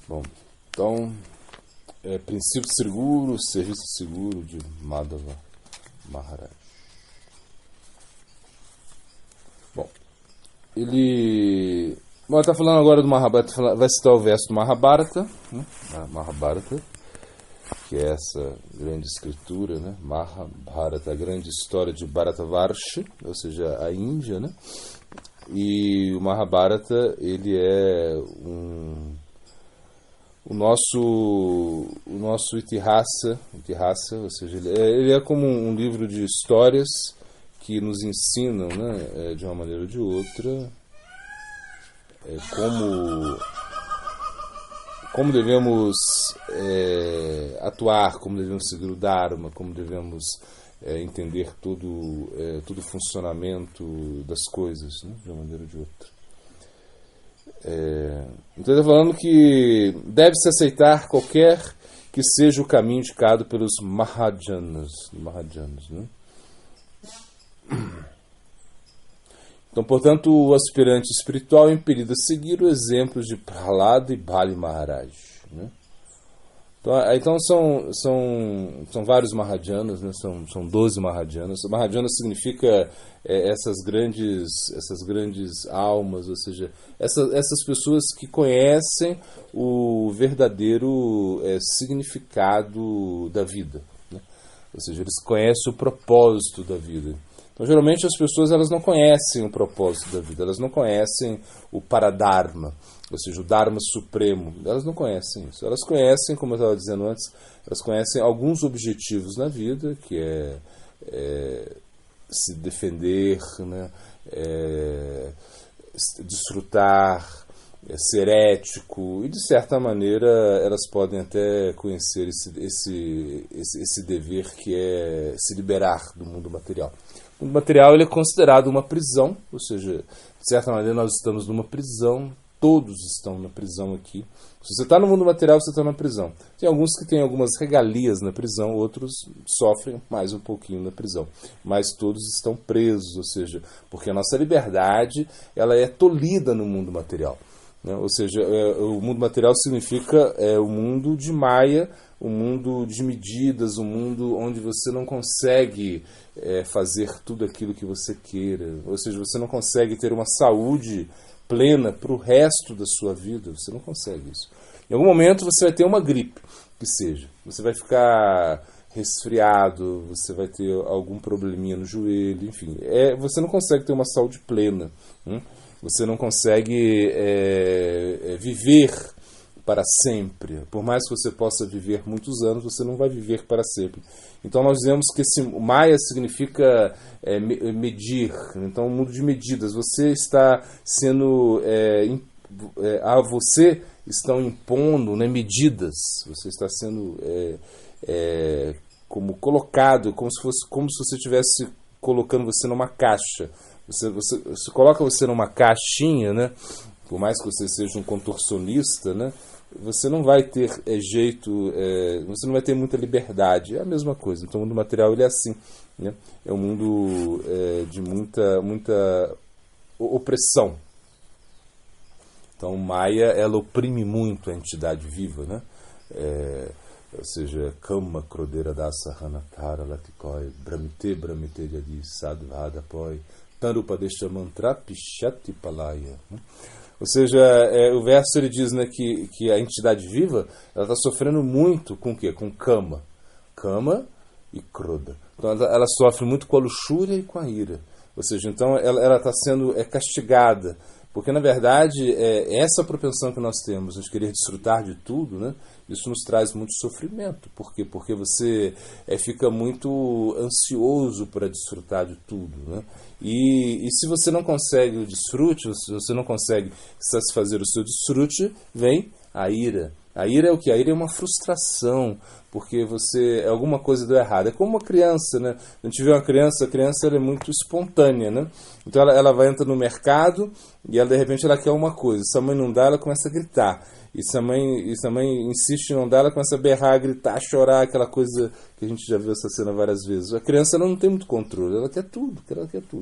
Bom, então, princípio seguro, serviço seguro de Madhava Maharaj. Bom, ele está falando agora do Mahabharata, vai citar o verso do Mahabharata, né? Mahabharata, que é essa grande escritura, né? Mahabharata, a grande história de Bharatavarsha, ou seja, a Índia, né? E o Mahabharata, ele é o nosso Itihasa, ou seja, ele é como um livro de histórias que nos ensinam, né, de uma maneira ou de outra, como devemos atuar, como devemos seguir o Dharma, como devemos entender todo o funcionamento das coisas, né, de uma maneira ou de outra. Então ele está falando que deve-se aceitar qualquer que seja o caminho indicado pelos Mahajanas, né? Então, portanto, o aspirante espiritual é impelido a seguir o exemplo de Prahlada e Bali Maharaj, né? Então são vários Mahajanas, né? São 12 Mahajanas. Mahajana significa essas grandes almas, ou seja, essas pessoas que conhecem o verdadeiro significado da vida, né? Ou seja, eles conhecem o propósito da vida. Então, geralmente as pessoas elas não conhecem o propósito da vida, elas não conhecem o Paradharma, ou seja, o Dharma Supremo. Elas não conhecem isso. Elas conhecem, como eu estava dizendo antes, elas conhecem alguns objetivos na vida, que é se defender, né? Desfrutar, ser ético, e de certa maneira elas podem até conhecer esse dever que é se liberar do mundo material. O mundo material ele é considerado uma prisão, ou seja, de certa maneira nós estamos numa prisão, todos estão na prisão aqui. Se você está no mundo material, você está na prisão. Tem alguns que têm algumas regalias na prisão, outros sofrem mais um pouquinho na prisão. Mas todos estão presos, ou seja, porque a nossa liberdade ela é tolhida no mundo material, né? Ou seja, o mundo material significa o mundo de Maya, o mundo de medidas, o mundo onde você não consegue fazer tudo aquilo que você queira. Ou seja, você não consegue ter uma saúde plena para o resto da sua vida. Você não consegue isso. Em algum momento você vai ter uma gripe, que seja. Você vai ficar resfriado, você vai ter algum probleminha no joelho, enfim. Você não consegue ter uma saúde plena. Você não consegue viver para sempre. Por mais que você possa viver muitos anos, você não vai viver para sempre. Então nós dizemos que esse Maya significa medir. Então, um mundo de medidas. Você está sendo... a você estão impondo, né, medidas. Você está sendo como colocado, como se você estivesse colocando você numa caixa. Você coloca você numa caixinha, né? Por mais que você seja um contorcionista, né? Você não vai ter jeito, você não vai ter muita liberdade. É a mesma coisa. Então o mundo material ele é assim, né? É um mundo de muita opressão. Então Maya ela oprime muito a entidade viva, né? Ou seja, Kama Krodera Dasahana Tara Latikoi Brahmite Jadi Sadvada Poi Tarupadesha Mantra Pichati Palaya. Ou seja, o verso ele diz, né, que a entidade viva ela está sofrendo muito com o quê? Com Kama e Kroda. Então ela sofre muito com a luxúria e com a ira. Ou seja, então ela está sendo castigada. Porque, na verdade, essa propensão que nós temos de querer desfrutar de tudo, né, isso nos traz muito sofrimento. Por quê? Porque você fica muito ansioso para desfrutar de tudo, né? E se você não consegue o desfrute, se você não consegue satisfazer o seu desfrute, vem a ira. A ira é o que? A ira é uma frustração, porque alguma coisa deu errado. É como uma criança, né? A gente vê uma criança, a criança ela é muito espontânea, né? Então ela vai entrar no mercado e ela, de repente ela quer uma coisa. Se a mãe não dá, ela começa a gritar. E se a mãe insiste em não dar, ela começa a berrar, a gritar, a chorar, aquela coisa que a gente já viu essa cena várias vezes. A criança ela não tem muito controle, ela quer tudo.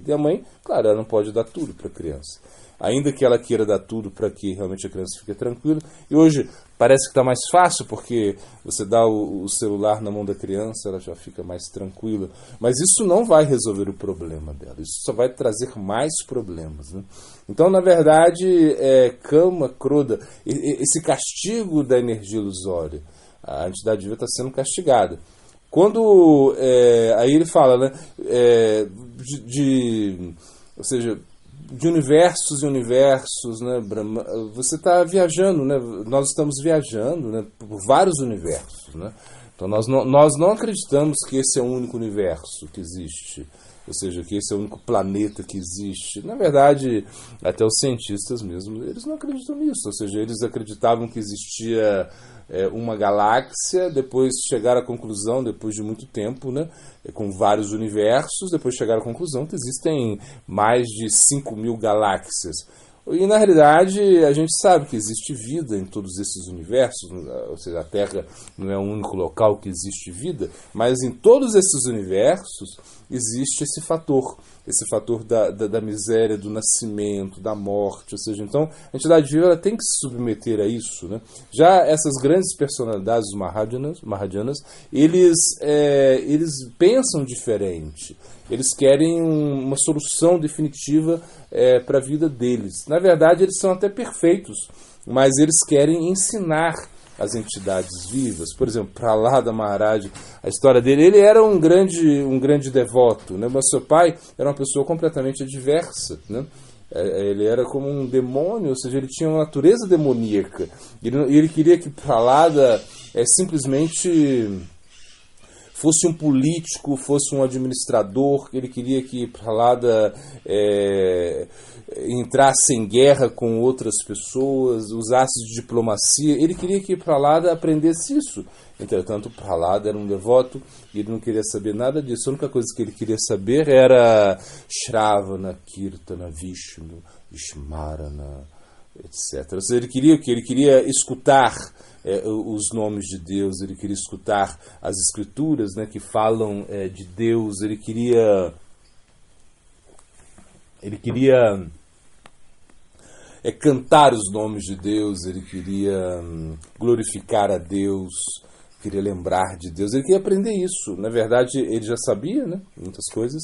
E a mãe, claro, ela não pode dar tudo para a criança. ainda que ela queira dar tudo para que realmente a criança fique tranquila. E hoje parece que está mais fácil, porque você dá o celular na mão da criança, ela já fica mais tranquila. Mas isso não vai resolver o problema dela, isso só vai trazer mais problemas, né? Então, na verdade, Kama, Krodha, esse castigo da energia ilusória, a entidade viva está sendo castigada. Quando, aí ele fala, né, ou seja, de universos e universos, né, Brahma, você está viajando, né, nós estamos viajando, né, por vários universos, né? Então nós não acreditamos que esse é o único universo que existe, ou seja, que esse é o único planeta que existe. Na verdade, até os cientistas mesmo, eles não acreditam nisso, ou seja, eles acreditavam que existia uma galáxia, depois chegaram à conclusão, depois de muito tempo, né, com vários universos, depois chegaram à conclusão que existem mais de 5.000 galáxias. E, na realidade, a gente sabe que existe vida em todos esses universos, ou seja, a Terra não é o único local que existe vida, mas em todos esses universos existe esse fator da miséria, do nascimento, da morte, ou seja, então a entidade viva ela tem que se submeter a isso, né? Já essas grandes personalidades, os Mahāyanas, eles pensam diferente. Eles querem uma solução definitiva para a vida deles. Na verdade, eles são até perfeitos, mas eles querem ensinar as entidades vivas. Por exemplo, Prahlada Maharaj, a história dele, ele era um grande devoto, né? Mas seu pai era uma pessoa completamente adversa, né? Ele era como um demônio, ou seja, ele tinha uma natureza demoníaca. Ele queria que Prahlada simplesmente fosse um político, fosse um administrador. Ele queria que Prahlada entrasse em guerra com outras pessoas, usasse de diplomacia. Ele queria que Prahlada aprendesse isso. Entretanto, Prahlada era um devoto e ele não queria saber nada disso. A única coisa que ele queria saber era Shravana, Kirtana, Vishnu, Smarana, etc. Ou seja, ele queria o quê? Ele queria escutar os nomes de Deus, ele queria escutar as escrituras, né, que falam de Deus, ele queria cantar os nomes de Deus, ele queria glorificar a Deus, queria lembrar de Deus, ele queria aprender isso. Na verdade, ele já sabia, né, muitas coisas,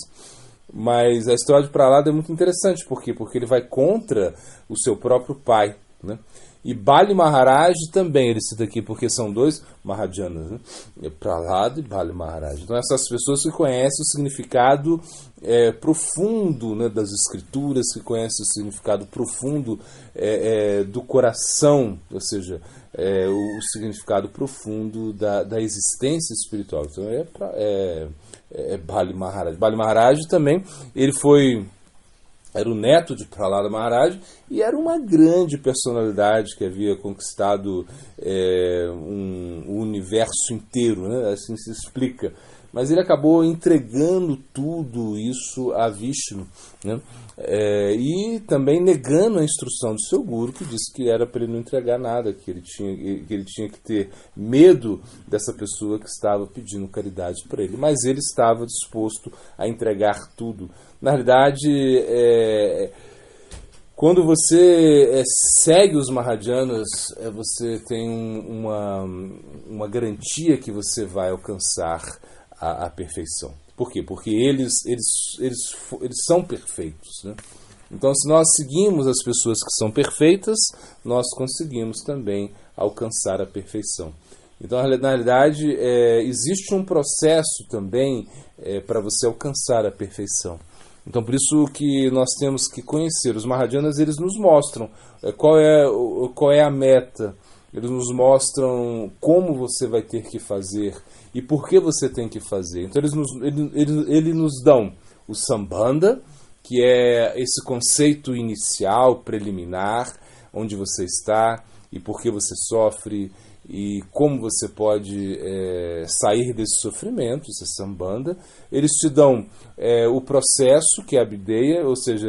mas a história de Prahlada é muito interessante. Por quê? Porque ele vai contra o seu próprio pai, né? E Bali Maharaj também, ele cita aqui, porque são dois Mahāyanas, né? Prahlada e Bali Maharaj. Então essas pessoas que conhecem o significado profundo, né, das escrituras, que conhecem o significado profundo do coração, ou seja, o significado profundo da existência espiritual. Então Bali Maharaj. Bali Maharaj também, ele era o neto de Prahlada Maharaj e era uma grande personalidade que havia conquistado o universo inteiro, né? Assim se explica. Mas ele acabou entregando tudo isso a Vishnu, né? E também negando a instrução do seu guru, que disse que era para ele não entregar nada, que ele tinha que ter medo dessa pessoa que estava pedindo caridade para ele. Mas ele estava disposto a entregar tudo. Na realidade, quando você segue os Mahāyanas, você tem uma garantia que você vai alcançar a perfeição. Por quê? Porque eles são perfeitos, né? Então, se nós seguimos as pessoas que são perfeitas, nós conseguimos também alcançar a perfeição. Então, na realidade, existe um processo também para você alcançar a perfeição. Então, por isso que nós temos que conhecer. Os Mahāyanas, eles nos mostram qual é a meta. Eles nos mostram como você vai ter que fazer e por que você tem que fazer. Então, eles nos dão o Sambandha, que é esse conceito inicial, preliminar, onde você está e por que você sofre e como você pode sair desse sofrimento, esse Sambandha. Eles te dão o processo, que é a Abhideya, ou seja,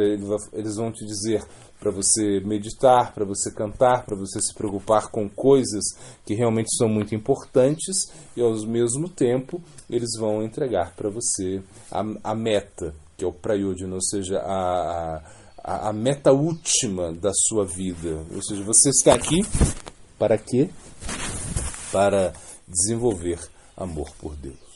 eles vão te dizer para você meditar, para você cantar, para você se preocupar com coisas que realmente são muito importantes, e ao mesmo tempo eles vão entregar para você a meta, que é o Prayojana, ou seja, a meta última da sua vida. Ou seja, você está aqui para quê? Para desenvolver amor por Deus.